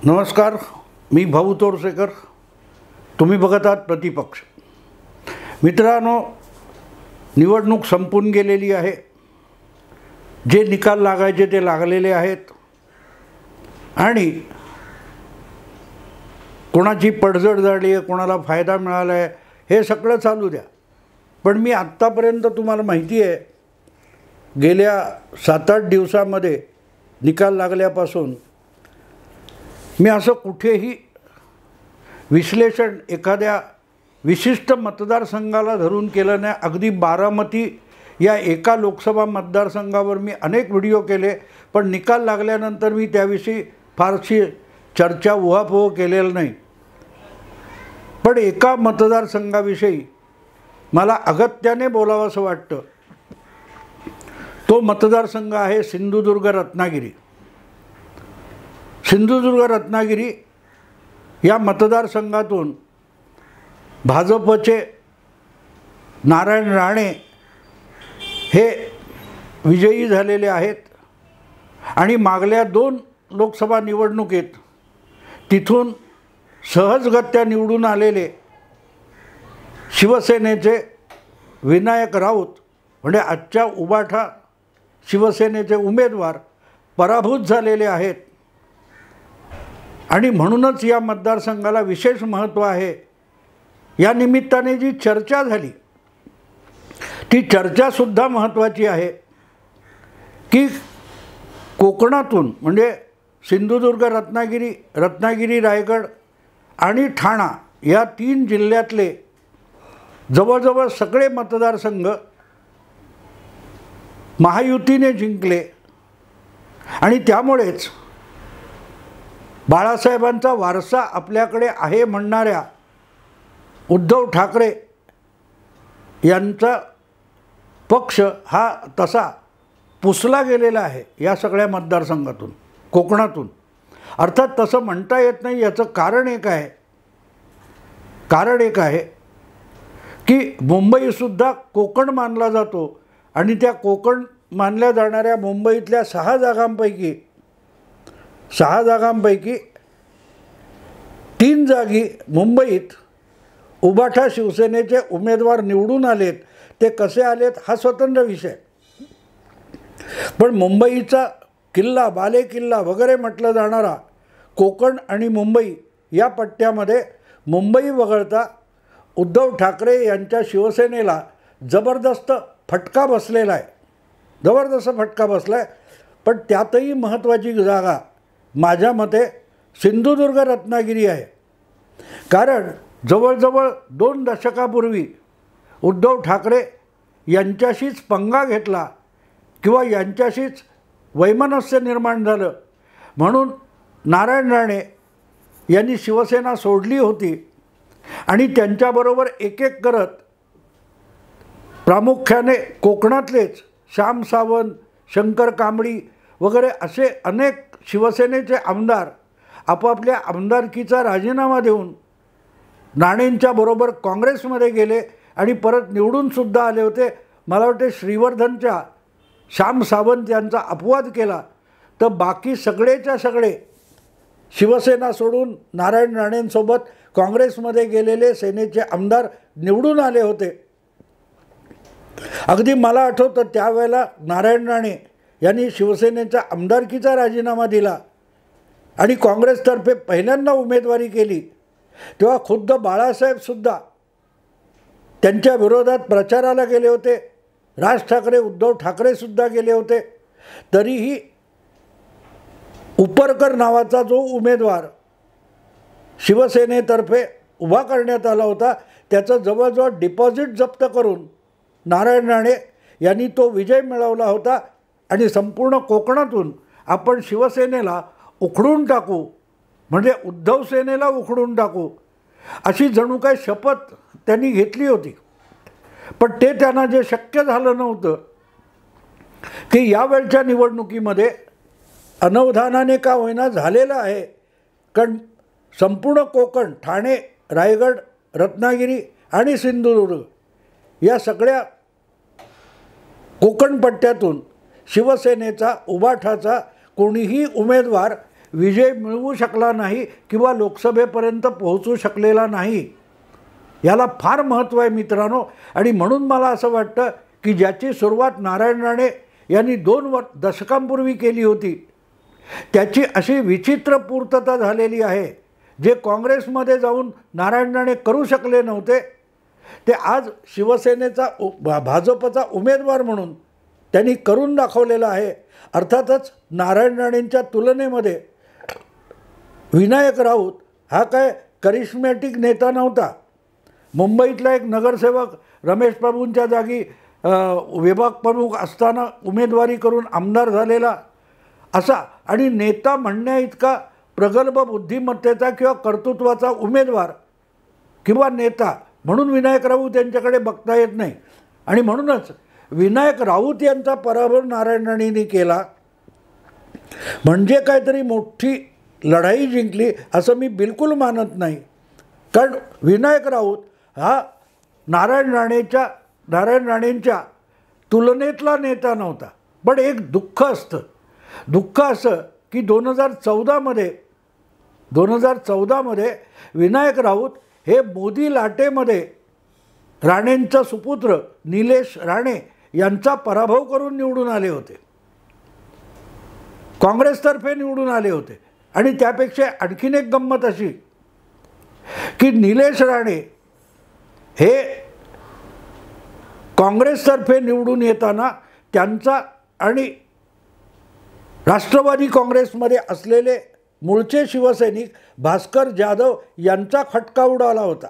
नमस्कार, मी भाऊ तोरसेकर. तुम्ही बघत आहात प्रतिपक्ष. मित्रांनो, निवडणूक संपून गेलेली आहे. जे निकाल लागायचे ते लागलेले आहेत आणि कोणाची पडझड झाली आहे, कोणाला फायदा मिळाला आहे, हे सगळं चालू द्या. पण मी आत्तापर्यंत तुम्हाला माहिती आहे, गेल्या 7-8 दिवसामध्ये निकाल लागल्यापासून मी असं कुठेही विश्लेषण एखाद्या विशिष्ट मतदारसंघाला धरून केलं नाही. अगदी बारामती या एका लोकसभा मतदारसंघावर मी अनेक व्हिडिओ केले, पण निकाल लागल्यानंतर मी त्याविषयी फारशी चर्चा उहापोह केलेलं नाही. पण एका मतदारसंघाविषयी मला अगत्याने बोलावंसं वाटतं. तो मतदारसंघ आहे सिंधुदुर्ग रत्नागिरी. सिंधुदुर्ग रत्नागिरी या मतदारसंघातून भाजपचे नारायण राणे हे विजयी झालेले आहेत आणि मागल्या 2 लोकसभा निवडणुकीत तिथून सहजगत्या निवडून आलेले शिवसेनेचे विनायक राऊत म्हणजे आजच्या उबाठा शिवसेनेचे उमेदवार पराभूत झालेले आहेत. आणि म्हणूनच या मतदारसंघाला विशेष महत्त्व आहे. या निमित्ताने जी चर्चा झाली ती चर्चासुद्धा महत्त्वाची आहे की कोकणातून म्हणजे सिंधुदुर्ग रत्नागिरी रायगड आणि ठाणा या 3 जिल्ह्यातले जवळजवळ सगळे मतदारसंघ महायुतीने जिंकले आणि त्यामुळेच बाळासाहेबांचा वारसा आपल्याकडे आहे म्हणणाऱ्या उद्धव ठाकरे यांचा पक्ष हा तसा पुसला गेलेला आहे या सगळ्या मतदारसंघातून, कोकणातून. अर्थात तसं म्हणता येत नाही. याचं कारण एक आहे की मुंबईसुद्धा कोकण मानला जातो आणि त्या कोकण मानल्या जाणाऱ्या मुंबईतल्या 6 जागांपैकी 3 जागी मुंबईत उबाठा शिवसेनेचे उमेदवार निवडून आलेत. ते कसे आलेत हा स्वतंत्र विषय. पण मुंबईचा किल्ला, बालेकिल्ला वगैरे म्हटलं जाणारा कोकण आणि मुंबई या पट्ट्यामध्ये मुंबई वगळता उद्धव ठाकरे यांच्या शिवसेनेला जबरदस्त फटका बसलेला आहे. पण त्यातही महत्त्वाची जागा माझ्या मते सिंधुदुर्ग रत्नागिरी आहे. कारण जवळजवळ 2 दशकापूर्वी उद्धव ठाकरे यांच्याशीच पंगा घेतला किंवा यांच्याशीच वैमनस्य निर्माण झालं म्हणून नारायण राणे यांनी शिवसेना सोडली होती आणि त्यांच्याबरोबर एक करत प्रामुख्याने कोकणातलेच श्याम सावंत, शंकर कांबळी वगैरे असे अनेक शिवसेनेचे आमदार आपापल्या आमदारकीचा राजीनामा देऊन राणेंच्या बरोबर काँग्रेसमध्ये गेले आणि परत निवडूनसुद्धा आले होते. मला वाटते श्रीवर्धनच्या श्याम सावंत यांचा अपवाद केला तर बाकी सगळेच्या सगळे शिवसेना सोडून नारायण राणेंसोबत काँग्रेसमध्ये गेलेले सेनेचे आमदार निवडून आले होते. अगदी मला आठवतं त्यावेळेला नारायण राणे यांनी शिवसेनेच्या आमदारकीचा राजीनामा दिला आणि काँग्रेसतर्फे पहिल्यांदा उमेदवारी केली तेव्हा खुद्द बाळासाहेबसुद्धा त्यांच्या विरोधात प्रचाराला गेले होते. राज ठाकरे, उद्धव ठाकरेसुद्धा गेले होते. तरीही उपरकर नावाचा जो उमेदवार शिवसेनेतर्फे उभा करण्यात आला होता त्याचं जवळजवळ डिपॉझिट जप्त करून नारायण राणे यांनी तो विजय मिळवला होता आणि संपूर्ण कोकणातून आपण शिवसेनेला उखडून टाकू म्हणजे उद्धव सेनेला उखडून टाकू अशी जणू काय शपथ त्यांनी घेतली होती. पण ते त्यांना जे शक्य झालं नव्हतं की यावेळच्या निवडणुकीमध्ये अनवधानाने का होईना झालेलं आहे. कारण संपूर्ण कोकण, ठाणे, रायगड, रत्नागिरी आणि सिंधुदुर्ग या सगळ्या कोकणपट्ट्यातून शिवसेनेचा उबाठाचा कोणीही उमेदवार विजय मिळवू शकला नाही किंवा लोकसभेपर्यंत पोहोचू शकलेला नाही. याला फार महत्त्व आहे मित्रांनो. आणि म्हणून मला असं वाटतं की ज्याची सुरुवात नारायण राणे यांनी 2 दशकांपूर्वी केली होती त्याची अशी विचित्र पूर्तता झालेली आहे. जे काँग्रेसमध्ये जाऊन नारायण राणे करू शकले नव्हते ते आज शिवसेनेचा भाजपचा उमेदवार म्हणून त्यांनी करून दाखवलेलं आहे. अर्थातच नारायण राणेंच्या तुलनेमध्ये विनायक राऊत हा काय करिश्मॅटिक नेता नव्हता. मुंबईतला एक नगरसेवक रमेश प्रभूंच्या जागी विभाग प्रमुख असताना उमेदवारी करून आमदार झालेला असा आणि नेता म्हणण्या इतका प्रगल्भ बुद्धिमत्तेचा किंवा कर्तृत्वाचा उमेदवार किंवा नेता म्हणून विनायक राऊत यांच्याकडे बघता येत नाही. आणि म्हणूनच विनायक राऊत यांचा पराभव नारायण राणेंनी केला म्हणजे काहीतरी मोठी लढाई जिंकली असं मी बिलकुल मानत नाही. कारण विनायक राऊत हा नारायण राणेंच्या तुलनेतला नेता नव्हता. पण एक दुःख असं की 2014मध्ये विनायक राऊत हे मोदी लाटेमध्ये राणेंचा सुपुत्र निलेश राणे यांचा पराभव करून निवडून आले होते. काँग्रेसतर्फे निवडून आले होते. आणि त्यापेक्षा आणखीन एक गंमत अशी की निलेश राणे हे काँग्रेसतर्फे निवडून येताना त्यांचा आणि राष्ट्रवादी काँग्रेसमध्ये असलेले मूळचे शिवसैनिक भास्कर जाधव यांचा खटका उडाला होता.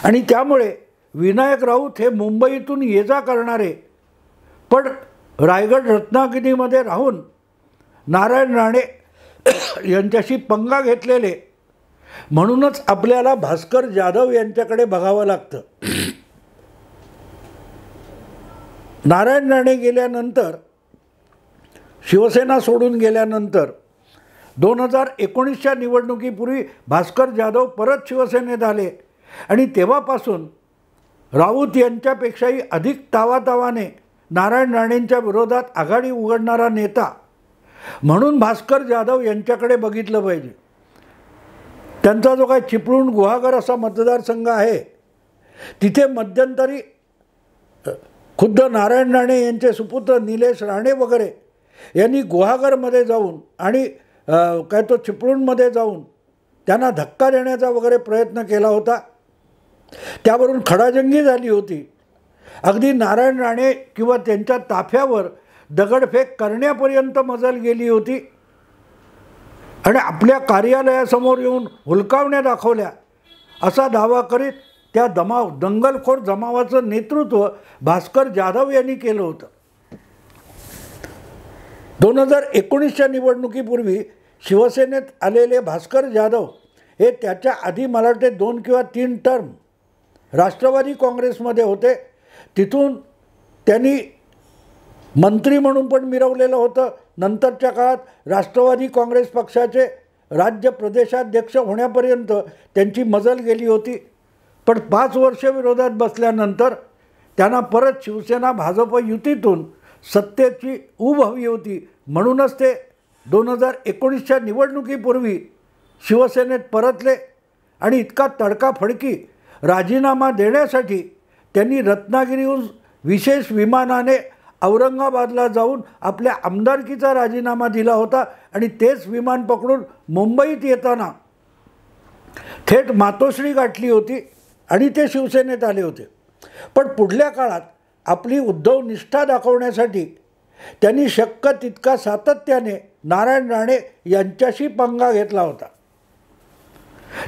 आणि त्यामुळे विनायक राऊत हे मुंबईतून ये जा करणारे पण रायगड रत्नागिरीमध्ये राहून नारायण राणे यांच्याशी पंगा घेतलेले म्हणूनच आपल्याला भास्कर जाधव यांच्याकडे बघावं लागतं. नारायण राणे गेल्यानंतर शिवसेना सोडून गेल्यानंतर 2019च्या निवडणुकीपूर्वी भास्कर जाधव परत शिवसेनेत आले आणि तेव्हापासून राऊत यांच्यापेक्षाही अधिक तावातावाने नारायण राणेंच्या विरोधात आघाडी उघडणारा नेता म्हणून भास्कर जाधव यांच्याकडे बघितलं पाहिजे. त्यांचा जो काय चिपळूण गुहागर असा मतदारसंघ आहे तिथे मध्यंतरी खुद्द नारायण राणे यांचे सुपुत्र निलेश राणे वगैरे यांनी गुहागरमध्ये जाऊन आणि काय तो चिपळूणमध्ये जाऊन त्यांना धक्का देण्याचा वगैरे प्रयत्न केला होता. त्यावरून खडाजंगी झाली होती. अगदी नारायण राणे किंवा त्यांच्या ताफ्यावर दगडफेक करण्यापर्यंत मजल गेली होती. आणि आपल्या कार्यालयासमोर येऊन हुलकावण्या दाखवल्या असा दावा करीत त्या दंगलखोर जमावाचं नेतृत्व भास्कर जाधव यांनी केलं होतं. 2019च्या निवडणुकीपूर्वी शिवसेनेत आलेले भास्कर जाधव हे त्याच्या आधी मला वाटते 2 किंवा 3 टर्म राष्ट्रवादी काँग्रेसमध्ये होते. तिथून त्यांनी मंत्री म्हणून पण मिरवलेलं होतं. नंतरच्या काळात राष्ट्रवादी काँग्रेस पक्षाचे राज्य प्रदेशाध्यक्ष होण्यापर्यंत त्यांची मजल गेली होती. पण 5 वर्ष विरोधात बसल्यानंतर त्यांना परत शिवसेना भाजप युतीतून सत्तेची ऊब हवी होती. म्हणूनच ते 2019च्या निवडणुकीपूर्वी शिवसेनेत परतले आणि इतका तडकाफडकी राजीनामा देण्यासाठी त्यांनी रत्नागिरीहून विशेष विमानाने औरंगाबादला जाऊन आपल्या आमदारकीचा राजीनामा दिला होता. आणि तेच विमान पकडून मुंबईत येताना थेट मातोश्री गाठली होती आणि ते शिवसेनेत आले होते. पण पुढल्या काळात आपली उद्धव निष्ठा दाखवण्यासाठी त्यांनी शक्य तितका सातत्याने नारायण राणे यांच्याशी पंगा घेतला होता.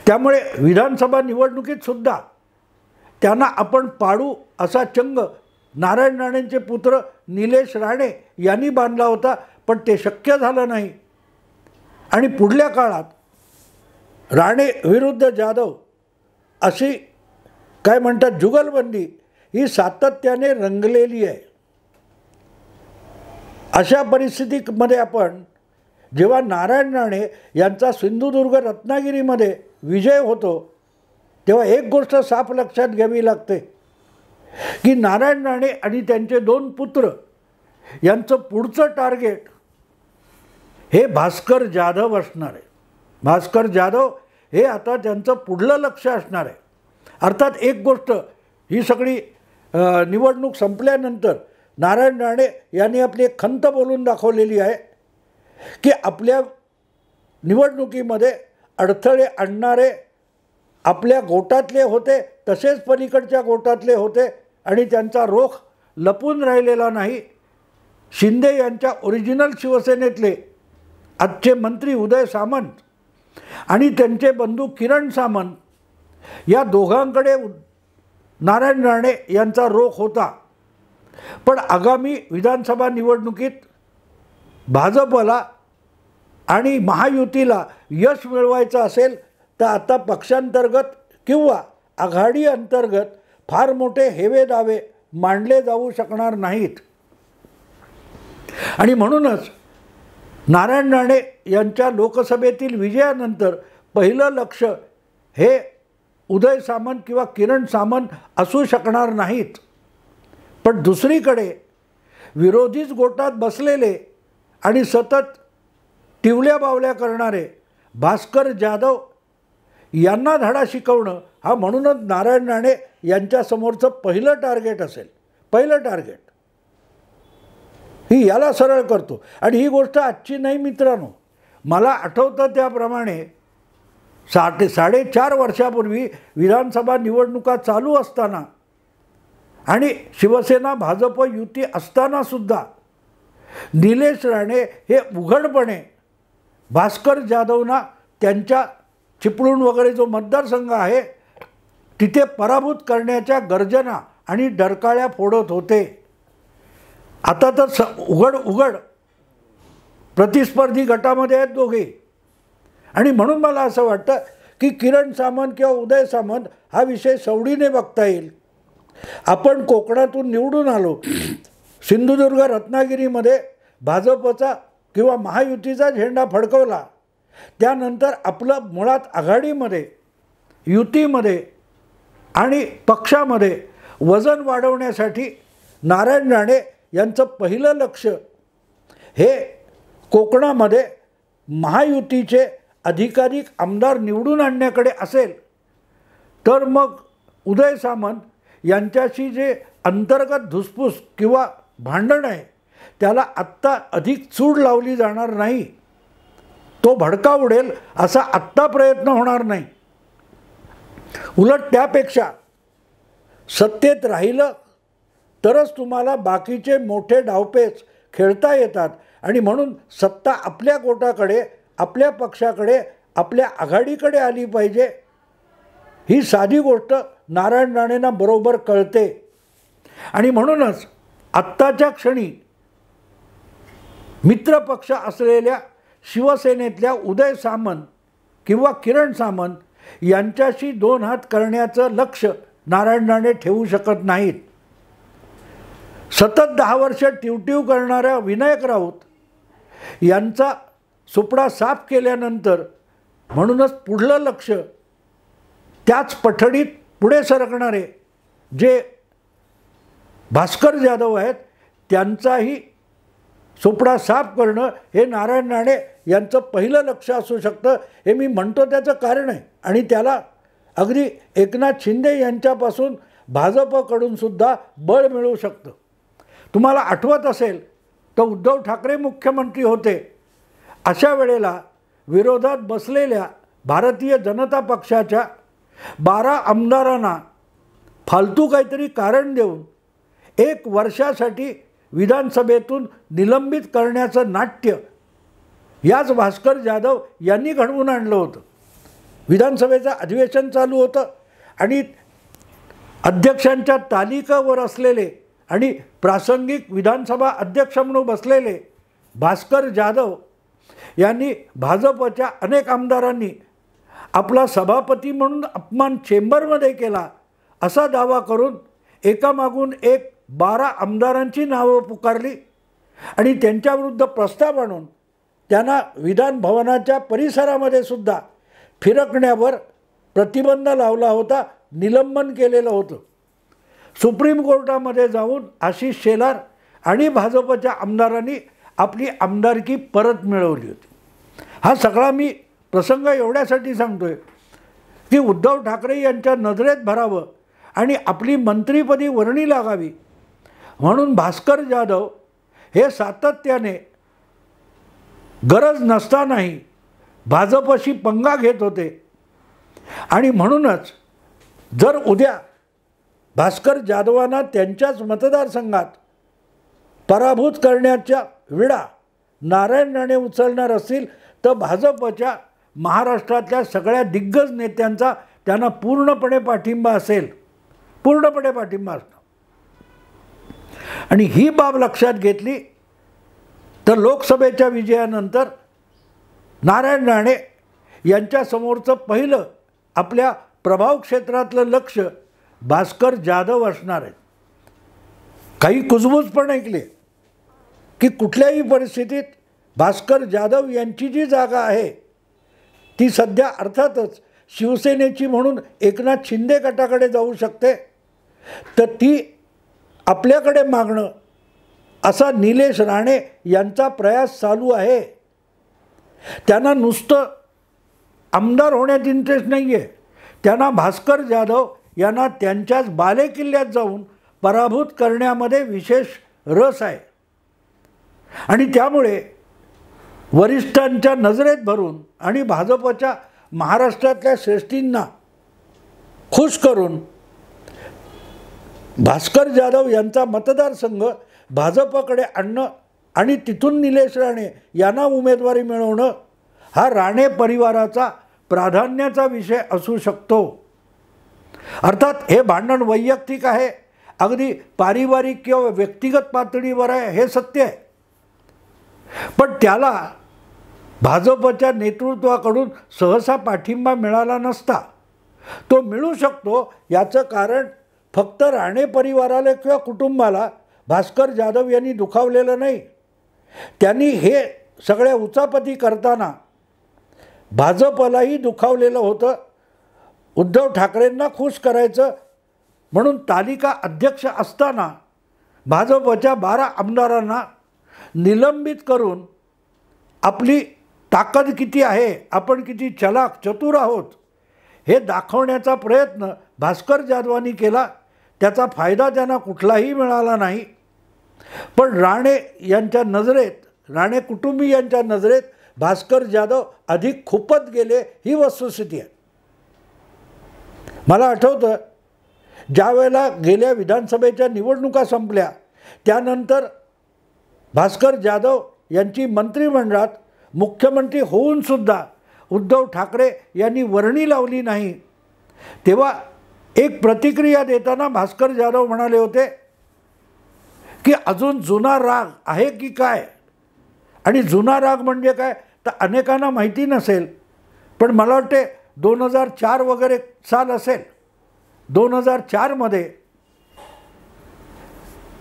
त्यामुळे विधानसभा निवडणुकीत सुद्धा त्यांना आपण पाडू असा चंग नारायण राणेंचे पुत्र निलेश राणे यांनी बांधला होता. पण ते शक्य झालं नाही. आणि पुढल्या काळात राणे विरुद्ध जाधव अशी काय म्हणतात जुगलबंदी ही सातत्याने रंगलेली आहे. अशा परिस्थितीमध्ये आपण जेव्हा नारायण राणे यांचा सिंधुदुर्ग रत्नागिरीमध्ये विजय होतो तेव्हा एक गोष्ट साफ लक्षात घ्यावी लागते की नारायण राणे आणि त्यांचे 2 पुत्र यांचं पुढचं टार्गेट हे भास्कर जाधव असणार आहे. भास्कर जाधव हे आता त्यांचं पुढलं लक्ष असणार आहे. अर्थात एक गोष्ट, ही सगळी निवडणूक संपल्यानंतर नारायण राणे यांनी आपली एक खंत बोलून दाखवलेली आहे की आपल्या निवडणुकीमध्ये अडथळे आणणारे आपल्या गोटातले होते, तसेच पलीकडच्या गोटातले होते आणि त्यांचा रोख लपून राहिलेला नाही. शिंदे यांच्या ओरिजिनल शिवसेनेतले आजचे मंत्री उदय सामंत आणि त्यांचे बंधू किरण सामंत या दोघांकडे नारायण राणे यांचा रोख होता. पण आगामी विधानसभा निवडणुकीत भाजपला आणि महायुतीला यश मिळवायचं असेल तर आता पक्षांतर्गत किंवा आघाडी अंतर्गत फार मोठे हेवे दावे मांडले जाऊ शकणार नाहीत. आणि म्हणूनच नारायण राणे यांच्या लोकसभेतील विजयानंतर पहिलं लक्ष हे उदय सामंत किंवा किरण सामंत असू शकणार नाहीत. पण दुसरीकडे विरोधीच गोटात बसलेले आणि सतत टिवल्या बावल्या करणारे भास्कर जाधव यांना धडा शिकवणं हा म्हणूनच नारायण राणे यांच्यासमोरचं पहिलं टार्गेट असेल. पहिलं टार्गेट ही याला सरळ करतो. आणि ही गोष्ट आजची नाही मित्रांनो, मला आठवतं त्याप्रमाणे 4.5 वर्षापूर्वी विधानसभा निवडणुका चालू असताना आणि शिवसेना भाजप युती असतानासुद्धा निलेश राणे हे उघडपणे भास्कर जाधवना त्यांच्या चिपळूण वगैरे जो मतदारसंघ आहे तिथे पराभूत करण्याच्या गर्जना आणि डरकाळ्या फोडत होते. आता तर उघड प्रतिस्पर्धी गटामध्ये आहेत दोघे. आणि म्हणून मला असं वाटतं की किरण सामंत किंवा उदय सामंत हा विषय सवडीने बघता येईल. आपण कोकणातून निवडून आलो, सिंधुदुर्ग रत्नागिरीमध्ये भाजपचा किंवा महायुतीचा झेंडा फडकवला, त्यानंतर आपलं मुळात आघाडीमध्ये युतीमध्ये आणि पक्षामध्ये वजन वाढवण्यासाठी नारायण राणे यांचं पहिलं लक्ष हे कोकणामध्ये महायुतीचे अधिकाधिक आमदार निवडून आणण्याकडे असेल. तर मग उदय सामंत यांच्याशी जे अंतर्गत धुसफूस किंवा भांडण आहे त्याला आत्ता अधिक चूड लावली जाणार नाही. तो भडका उडेल असा आत्ता प्रयत्न होणार नाही. उलट त्यापेक्षा सत्तेत राहिलं तरच तुम्हाला बाकीचे मोठे डावपेच खेळता येतात. आणि म्हणून सत्ता आपल्या गोटाकडे, आपल्या पक्षाकडे, आपल्या आघाडीकडे आली पाहिजे. ही साधी गोष्ट नारायण राणेंना बरोबर कळते. आणि म्हणूनच आत्ताच्या क्षणी मित्रपक्ष असलेल्या शिवसेनेतल्या उदय सामंत किंवा किरण सामंत यांच्याशी 2 हात करण्याचं लक्ष नारायण राणे ठेवू शकत नाहीत. सतत 10 वर्ष टिवटिव करणाऱ्या विनायक राऊत यांचा सुपडा साफ केल्यानंतर म्हणूनच पुढलं लक्ष त्याच पठडीत पुढे सरकणारे जे भास्कर जाधव आहेत त्यांचाही सुपडा साफ करणं हे नारायण राणे यांचं पहिलं लक्ष असू शकतं. हे मी म्हणतो त्याचं कारण आहे. आणि त्याला अगदी एकनाथ शिंदे यांच्यापासून भाजपकडून सुद्धा बळ मिळू शकतं. तुम्हाला आठवत असेल तर उद्धव ठाकरे मुख्यमंत्री होते. अशा वेळेला विरोधात बसलेल्या भारतीय जनता पक्षाच्या 12 आमदारांना फालतू काहीतरी कारण देऊन 1 वर्षासाठी विधानसभेतून निलंबित करण्याचं नाट्य याच भास्कर जाधव यांनी घडवून आणलं होतं. विधानसभेचं अधिवेशन चालू होतं आणि अध्यक्षांच्या तालिकावर असलेले आणि प्रासंगिक विधानसभा अध्यक्ष म्हणून बसलेले भास्कर जाधव यांनी भाजपच्या अनेक आमदारांनी आपला सभापती म्हणून अपमान चेंबरमध्ये केला असा दावा करून एकामागून एक 12 आमदारांची नावं पुकारली आणि त्यांच्याविरुद्ध प्रस्ताव आणून त्यांना विधान भवनाच्या परिसरामध्ये सुद्धा फिरकण्यावर प्रतिबंध लावला होता, निलंबन केलेलं होतं. सुप्रीम कोर्टामध्ये जाऊन आशिष शेलार आणि भाजपच्या आमदारांनी आपली आमदारकी परत मिळवली होती. हा सगळा मी प्रसंग एवढ्यासाठी सांगतोय की उद्धव ठाकरे यांच्या नजरेत भरावं आणि आपली मंत्रिपदी वर्णी लागावी म्हणून भास्कर जाधव हे सातत्याने गरज नसतानाही भाजपशी पंगा घेत होते. आणि म्हणूनच जर उद्या भास्कर जाधवांना त्यांच्याच मतदारसंघात पराभूत करण्याच्या विडा नारायण राणे उचलणार असतील तर भाजपच्या महाराष्ट्रातल्या सगळ्या दिग्गज नेत्यांचा त्यांना पूर्णपणे पाठिंबा असेल, पूर्णपणे पाठिंबा असणार. आणि ही बाब लक्षात घेतली तर लोकसभेच्या विजयानंतर नारायण राणे यांच्यासमोरचं पहिलं आपल्या प्रभाव क्षेत्रातलं लक्ष भास्कर जाधव असणार आहे. काही कुजबूज पण ऐकले की कुठल्याही परिस्थितीत भास्कर जाधव यांची जी जागा आहे ती सध्या अर्थातच शिवसेनेची म्हणून एकनाथ शिंदे गटाकडे जाऊ शकते, तर ती आपल्याकडे मागणं असा निलेश राणे यांचा प्रयास चालू आहे. त्यांना नुसतं आमदार होण्यात इंटरेस्ट नाही आहे, त्यांना भास्कर जाधव यांना त्यांच्याच बालेकिल्ल्यात जाऊन पराभूत करण्यामध्ये विशेष रस आहे. आणि त्यामुळे वरिष्ठांच्या नजरेत भरून आणि भाजपच्या महाराष्ट्रातल्या श्रेष्ठींना खुश करून भास्कर जाधव यांचा मतदारसंघ भाजपकडे आणणं आणि तिथून निलेश राणे यांना उमेदवारी मिळवणं हा राणे परिवाराचा प्राधान्याचा विषय असू शकतो. अर्थात हे भांडण वैयक्तिक आहे, अगदी पारिवारिक किंवा व्यक्तिगत पातळीवर आहे, हे सत्य आहे. पण त्याला भाजपच्या नेतृत्वाकडून सहसा पाठिंबा मिळाला नसता. तो मिळू शकतो याचं कारण फक्त राणे परिवाराला किंवा कुटुंबाला भास्कर जाधव यांनी दुखावलेलं नाही. त्यांनी हे सगळ्या उचापती करताना भाजपलाही दुखावलेलं होतं. उद्धव ठाकरेंना खुश करायचं म्हणून तालिका अध्यक्ष असताना भाजपच्या 12 आमदारांना निलंबित करून आपली ताकद किती आहे, आपण किती चलाख चतुर आहोत हे दाखवण्याचा प्रयत्न भास्कर जाधवांनी केला. त्याचा फायदा त्यांना कुठलाही मिळाला नाही. पण राणे यांच्या नजरेत, राणे कुटुंबीयांच्या नजरेत भास्कर जाधव अधिक खुपत गेले, ही वस्तुस्थिती आहे. मला आठवतं ज्या वेळेला गेल्या विधानसभेच्या निवडणुका संपल्या त्यानंतर भास्कर जाधव यांची मंत्रिमंडळात मुख्यमंत्री होऊनसुद्धा उद्धव ठाकरे यांनी वर्णी लावली नाही. तेव्हा एक प्रतिक्रिया देताना भास्कर जाधव म्हणाले होते की अजून जुना राग आहे की काय. आणि जुना राग म्हणजे काय तर अनेकांना माहिती नसेल, पण मला वाटते 2004 वगैरे साल असेल. 2004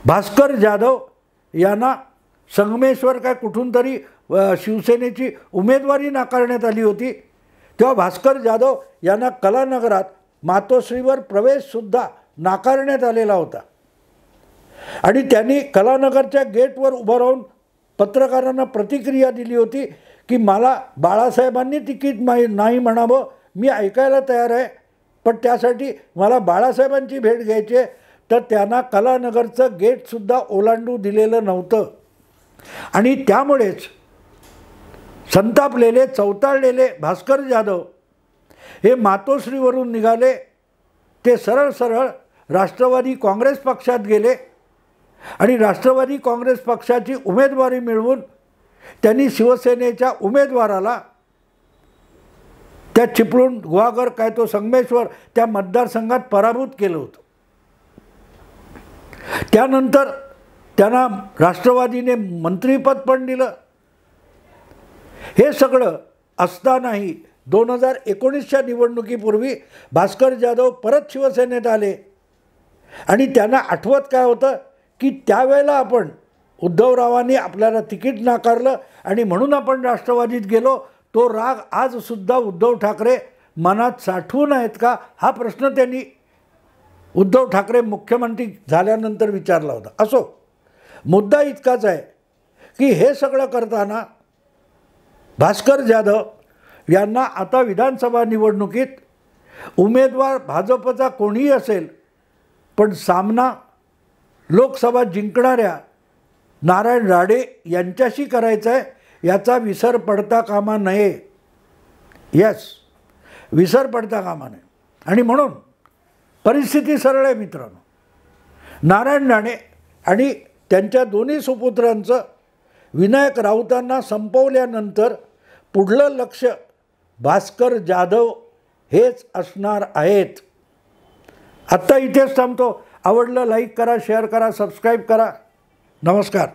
भास्कर जाधव यांना संगमेश्वर काय कुठून तरी शिवसेनेची उमेदवारी नाकारण्यात आली होती. तेव्हा भास्कर जाधव यांना कलानगरात मातोश्रीवर प्रवेशसुद्धा नाकारण्यात आलेला होता. आणि त्यांनी कलानगरच्या गेटवर उभं राहून पत्रकारांना प्रतिक्रिया दिली होती की मला बाळासाहेबांनी तिकीट नाही म्हणावं, मी ऐकायला तयार आहे, पण त्यासाठी मला बाळासाहेबांची भेट घ्यायची आहे. तर त्यांना कलानगरचं गेटसुद्धा ओलांडू दिलेलं नव्हतं. आणि त्यामुळेच संतापलेले, चवताळलेले भास्कर जाधव हे मातोश्रीवरून निघाले. ते सरळ सरळ राष्ट्रवादी काँग्रेस पक्षात गेले आणि राष्ट्रवादी काँग्रेस पक्षाची उमेदवारी मिळवून त्यांनी शिवसेनेच्या उमेदवाराला त्या चिपळूण, गुहागर, काय तो संगमेश्वर त्या मतदारसंघात पराभूत केलं होतं. त्यानंतर त्यांना राष्ट्रवादीने मंत्रिपद पण दिलं. हे सगळं असतानाही 2019च्या निवडणुकीपूर्वी भास्कर जाधव परत शिवसेनेत आले. आणि त्यांना आठवत काय होतं की त्यावेळेला आपण उद्धवरावांनी आपल्याला तिकीट नाकारलं आणि म्हणून आपण राष्ट्रवादीत गेलो. तो राग आजसुद्धा उद्धव ठाकरे मनात साठवून आहेत का, हा प्रश्न त्यांनी उद्धव ठाकरे मुख्यमंत्री झाल्यानंतर विचारला होता. असो, मुद्दा इतकाच आहे की हे सगळं करताना भास्कर जाधव यांना आता विधानसभा निवडणुकीत उमेदवार भाजपचा कोणीही असेल, पण सामना लोकसभा जिंकणाऱ्या नारायण राणे यांच्याशी करायचा आहे, याचा विसर पडता कामा नये. यस, विसर पडता कामा नये. आणि म्हणून परिस्थिती सरळ आहे मित्रांनो. नारायण राणे आणि त्यांच्या दोन्ही सुपुत्रांचं विनायक राऊतांना संपवल्यानंतर पुढलं लक्ष भास्कर जाधव हेच असणार आहेत. आत्ता इथेच थांबतो. आवडलं लाईक करा, शेअर करा, सबस्क्राईब करा. नमस्कार.